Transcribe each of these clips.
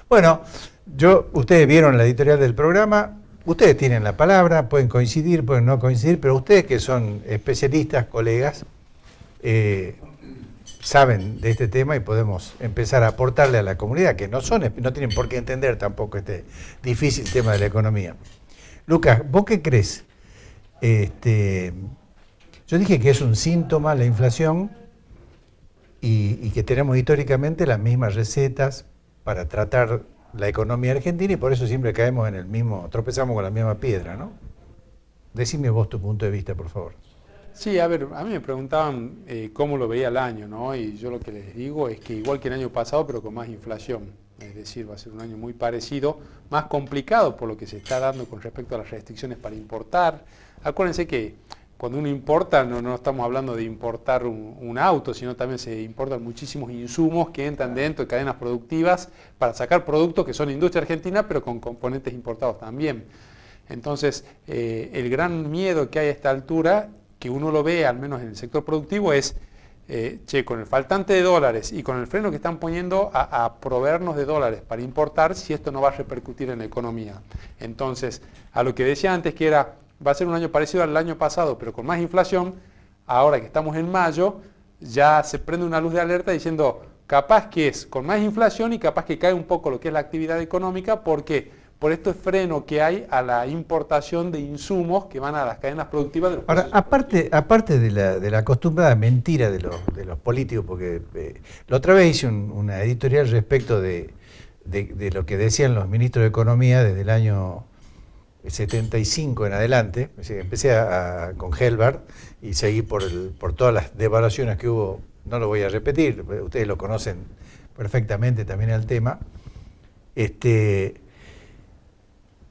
Bueno, ustedes vieron la editorial del programa, ustedes tienen la palabra, pueden coincidir, pueden no coincidir, pero ustedes que son especialistas, colegas, saben de este tema y podemos empezar a aportarle a la comunidad, que no tienen por qué entender tampoco este difícil tema de la economía. Lucas, ¿vos qué crees? Yo dije que es un síntoma la inflación y que tenemos históricamente las mismas recetas para tratar la economía argentina y por eso siempre caemos en el mismo, tropezamos con la misma piedra, ¿no? Decime vos tu punto de vista, por favor. Sí, a ver, a mí me preguntaban cómo lo veía el año, ¿no? Y yo lo que les digo es que igual que el año pasado, pero con más inflación. Es decir, va a ser un año muy parecido, más complicado por lo que se está dando con respecto a las restricciones para importar. Acuérdense que cuando uno importa, no estamos hablando de importar un auto, sino también se importan muchísimos insumos que entran dentro de cadenas productivas para sacar productos que son industria argentina, pero con componentes importados también. Entonces, el gran miedo que hay a esta altura, que uno lo ve, al menos en el sector productivo, es, con el faltante de dólares y con el freno que están poniendo a proveernos de dólares para importar, si esto no va a repercutir en la economía. Entonces, a lo que decía antes, que va a ser un año parecido al año pasado, pero con más inflación, ahora que estamos en mayo, ya se prende una luz de alerta diciendo, capaz que es con más inflación y capaz que cae un poco lo que es la actividad económica, porque por este freno que hay a la importación de insumos que van a las cadenas productivas de los Ahora, aparte de la acostumbrada mentira de los políticos, porque la otra vez hice una editorial respecto de lo que decían los ministros de Economía desde el año 75 en adelante. Empecé con Helbert y seguí por todas las devaluaciones que hubo. No lo voy a repetir, ustedes lo conocen perfectamente también el tema.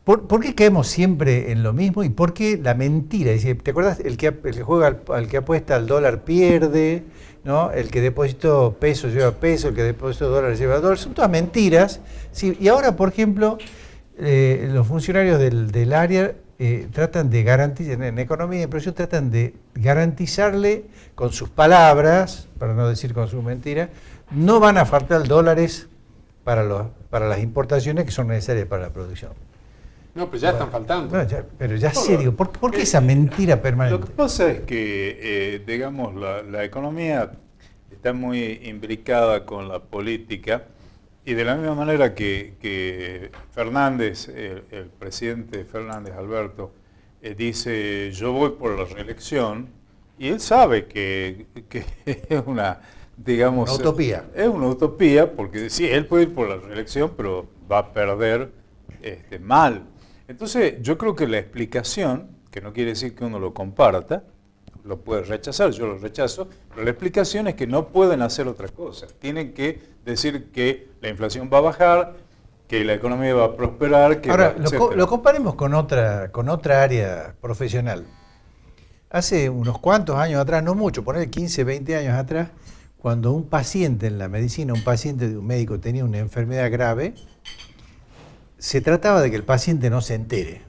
¿Por qué caemos siempre en lo mismo y por qué la mentira? ¿Te acuerdas? El que juega al que apuesta al dólar pierde, ¿no? El que depositó pesos lleva peso, el que depositó dólares lleva dólares. Son todas mentiras. Sí, y ahora, por ejemplo, los funcionarios del área tratan de garantizar, en economía y inversión, tratan de garantizarle con sus palabras, para no decir con sus mentiras, no van a faltar dólares para las importaciones que son necesarias para la producción. No, pero ya están faltando. No, pero ya sé, digo, ¿por qué esa mentira permanente? Lo que pasa es que, digamos, la economía está muy imbricada con la política y de la misma manera que Fernández, el presidente Fernández Alberto, dice yo voy por la reelección y él sabe que es una, digamos... Una utopía. Es una utopía porque sí, él puede ir por la reelección, pero va a perder mal. Entonces, yo creo que la explicación, que no quiere decir que uno lo comparta, lo puede rechazar, yo lo rechazo, pero la explicación es que no pueden hacer otra cosa. Tienen que decir que la inflación va a bajar, que la economía va a prosperar, que ahora, va, lo comparemos con otra área profesional. Hace unos cuantos años atrás, no mucho, poner 15, 20 años atrás, cuando un paciente en la medicina, un paciente de un médico tenía una enfermedad grave, se trataba de que el paciente no se entere,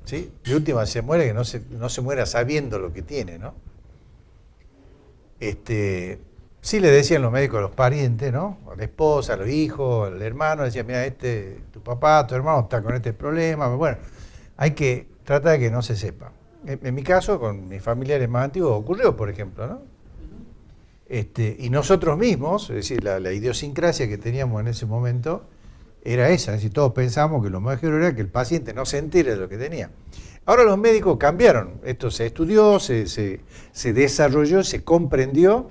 ¿sí? De última se muere, que no se muera sabiendo lo que tiene, ¿no? Sí le decían los médicos a los parientes, ¿no? A la esposa, a los hijos, al hermano, decían, mira, tu papá, tu hermano está con este problema, pero bueno, hay que tratar de que no se sepa. En mi caso, con mis familiares más antiguos ocurrió, por ejemplo, ¿no? Y nosotros mismos, es decir, la idiosincrasia que teníamos en ese momento, era esa, es decir, todos pensamos que lo mejor era que el paciente no se entere de lo que tenía. Ahora los médicos cambiaron, esto se estudió, se desarrolló, se comprendió,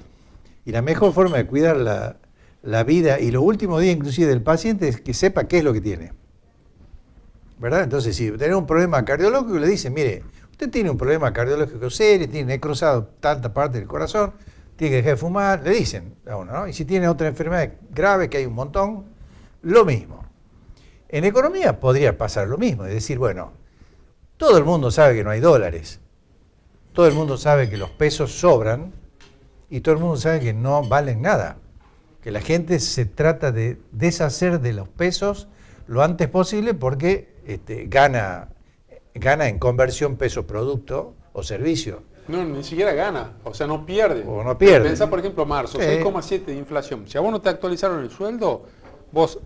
y la mejor forma de cuidar la vida y los últimos días inclusive del paciente es que sepa qué es lo que tiene. ¿Verdad? Entonces, si tiene un problema cardiológico, le dicen, mire, usted tiene un problema cardiológico serio, tiene necrosado tanta parte del corazón, tiene que dejar de fumar, le dicen a uno, ¿no? Y si tiene otra enfermedad grave, que hay un montón, lo mismo. En economía podría pasar lo mismo, es decir, bueno, todo el mundo sabe que no hay dólares, todo el mundo sabe que los pesos sobran y todo el mundo sabe que no valen nada, que la gente se trata de deshacer de los pesos lo antes posible porque gana en conversión peso-producto o servicio. No, ni siquiera gana, o sea, no pierde. O no pierde. Pensá, por ejemplo, marzo, 6,7 de inflación. Si a vos no te actualizaron el sueldo, vos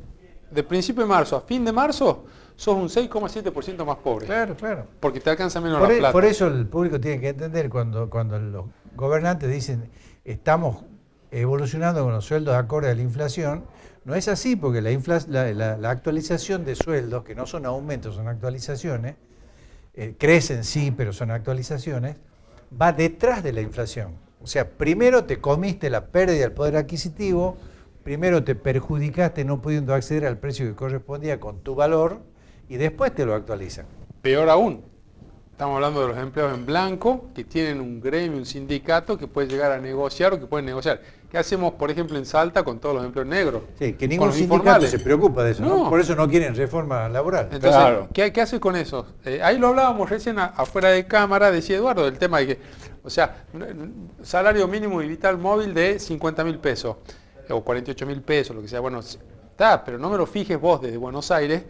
de principio de marzo a fin de marzo, sos un 6,7% más pobre. Claro, claro. Porque te alcanza menos la plata. Por eso el público tiene que entender cuando los gobernantes dicen estamos evolucionando con los sueldos acorde a la inflación, no es así, porque la actualización de sueldos, que no son aumentos, son actualizaciones, crecen sí, pero son actualizaciones, va detrás de la inflación. O sea, primero te comiste la pérdida del poder adquisitivo, primero te perjudicaste no pudiendo acceder al precio que correspondía con tu valor, y después te lo actualizan. Peor aún, estamos hablando de los empleados en blanco, que tienen un gremio, un sindicato que puede llegar a negociar o que pueden negociar. ¿Qué hacemos, por ejemplo, en Salta con todos los empleos negros? Sí, que ningún sindicato se preocupa de eso, no. Por eso no quieren reforma laboral. Entonces, claro. ¿qué hace con eso? Ahí lo hablábamos recién afuera de cámara, decía Eduardo, del tema de que, o sea, salario mínimo y vital móvil de 50.000 pesos, o 48.000 pesos, lo que sea. Bueno, está, pero no me lo fijes vos desde Buenos Aires,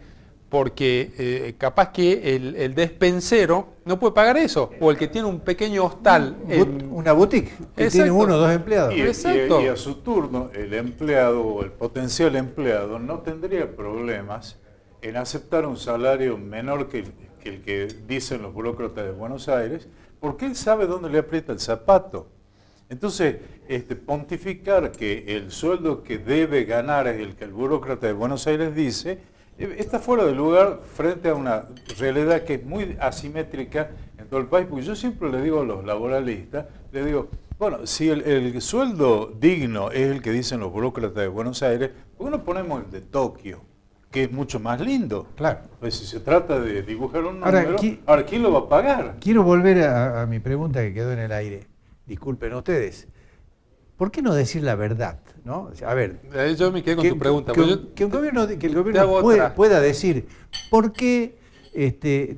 porque capaz que el despensero no puede pagar eso, o el que tiene un pequeño hostal. Una boutique que tiene uno o dos empleados. Y a su turno, el empleado o el potencial empleado no tendría problemas en aceptar un salario menor que el que dicen los burócratas de Buenos Aires, porque él sabe dónde le aprieta el zapato. Entonces, pontificar que el sueldo que debe ganar es el que el burócrata de Buenos Aires dice, está fuera de lugar frente a una realidad que es muy asimétrica en todo el país, porque yo siempre le digo a los laboralistas, le digo, bueno, si el sueldo digno es el que dicen los burócratas de Buenos Aires, ¿por qué no ponemos el de Tokio, que es mucho más lindo? Claro. Pues si se trata de dibujar un número, ahora ¿quién lo va a pagar? Quiero volver a mi pregunta que quedó en el aire. Disculpen ustedes. ¿Por qué no decir la verdad? ¿No? O sea, a ver, yo me quedé con tu pregunta. Que el gobierno pueda decir, ¿por qué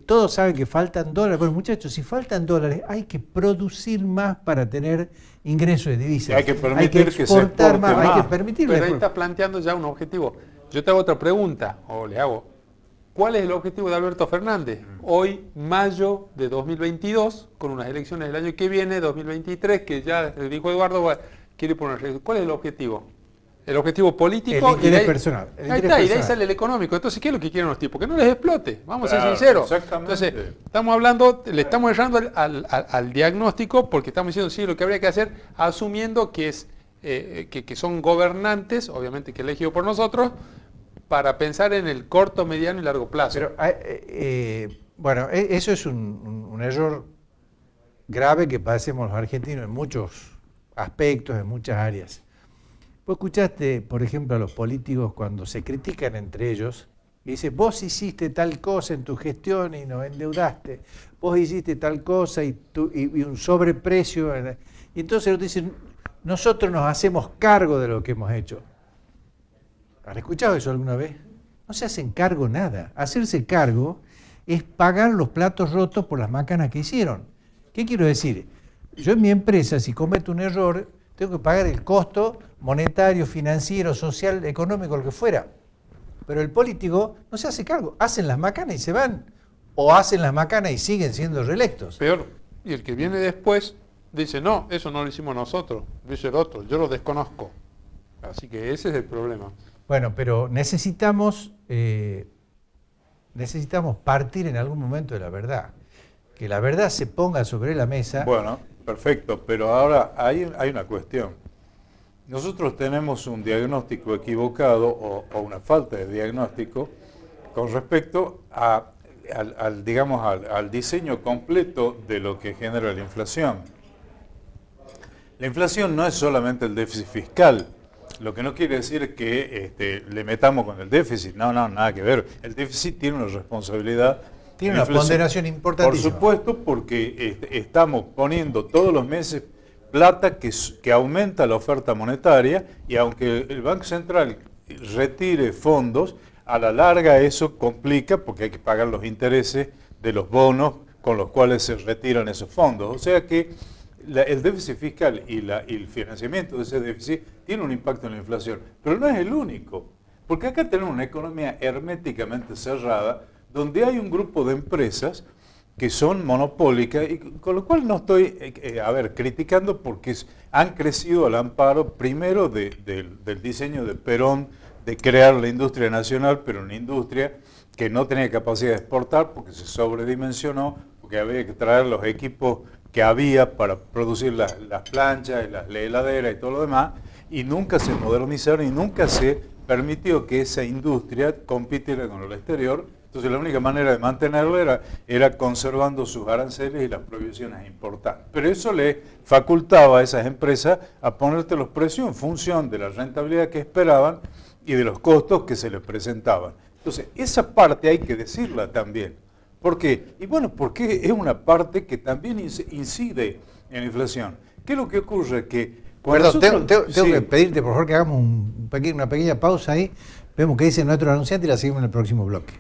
todos saben que faltan dólares? Bueno, muchachos, si faltan dólares, hay que producir más para tener ingresos de divisas. Hay que permitir que se exportar más. Hay que permitir. Pero ahí estás planteando ya un objetivo. Yo te hago otra pregunta, o le hago. ¿Cuál es el objetivo de Alberto Fernández? Hoy, mayo de 2022, con unas elecciones del año que viene, 2023, que ya dijo Eduardo, quiere poner. ¿Cuál es el objetivo? El objetivo político. El interés personal. Ahí está, y de ahí sale el económico. Entonces, ¿qué es lo que quieren los tipos? Que no les explote, vamos a ser sinceros. Entonces, estamos hablando, le estamos errando al diagnóstico, porque estamos diciendo, sí, lo que habría que hacer, asumiendo que es que son gobernantes, obviamente que elegidos por nosotros, para pensar en el corto, mediano y largo plazo. Pero, bueno, eso es un error grave que padecemos los argentinos en muchos aspectos, en muchas áreas. Vos escuchaste, por ejemplo, a los políticos cuando se critican entre ellos y dicen, vos hiciste tal cosa en tu gestión y nos endeudaste, vos hiciste tal cosa y un sobreprecio. Y entonces dicen, nosotros nos hacemos cargo de lo que hemos hecho. ¿Han escuchado eso alguna vez? No se hacen cargo nada. Hacerse cargo es pagar los platos rotos por las macanas que hicieron. ¿Qué quiero decir? Yo en mi empresa, si cometo un error, tengo que pagar el costo monetario, financiero, social, económico, lo que fuera. Pero el político no se hace cargo. Hacen las macanas y se van. O hacen las macanas y siguen siendo reelectos. Peor. Y el que viene después dice, no, eso no lo hicimos nosotros, lo hizo el otro, yo lo desconozco. Así que ese es el problema. Bueno, pero necesitamos partir en algún momento de la verdad. Que la verdad se ponga sobre la mesa. Bueno, perfecto, pero ahora hay una cuestión. Nosotros tenemos un diagnóstico equivocado o una falta de diagnóstico con respecto al diseño completo de lo que genera la inflación. La inflación no es solamente el déficit fiscal, lo que no quiere decir que le metamos con el déficit, no, nada que ver. El déficit tiene una responsabilidad. Tiene una ponderación importantísima. Por supuesto, porque estamos poniendo todos los meses plata que aumenta la oferta monetaria y aunque el Banco Central retire fondos, a la larga eso complica porque hay que pagar los intereses de los bonos con los cuales se retiran esos fondos. O sea que el déficit fiscal y el financiamiento de ese déficit tiene un impacto en la inflación, pero no es el único, porque acá tenemos una economía herméticamente cerrada donde hay un grupo de empresas que son monopólicas, y con lo cual no estoy criticando porque han crecido al amparo primero del diseño de Perón de crear la industria nacional, pero una industria que no tenía capacidad de exportar porque se sobredimensionó, porque había que traer los equipos que había para producir las planchas y las heladeras y todo lo demás, y nunca se modernizaron y nunca se permitió que esa industria compitiera con el exterior. Entonces la única manera de mantenerla era conservando sus aranceles y las prohibiciones importantes. Pero eso le facultaba a esas empresas a ponerte los precios en función de la rentabilidad que esperaban y de los costos que se les presentaban. Entonces esa parte hay que decirla también. ¿Por qué? Y bueno, porque es una parte que también incide en la inflación. ¿Qué es lo que ocurre? Que Perdón, tengo que pedirte por favor que hagamos una pequeña pausa ahí. Vemos qué dice nuestro anunciante y la seguimos en el próximo bloque.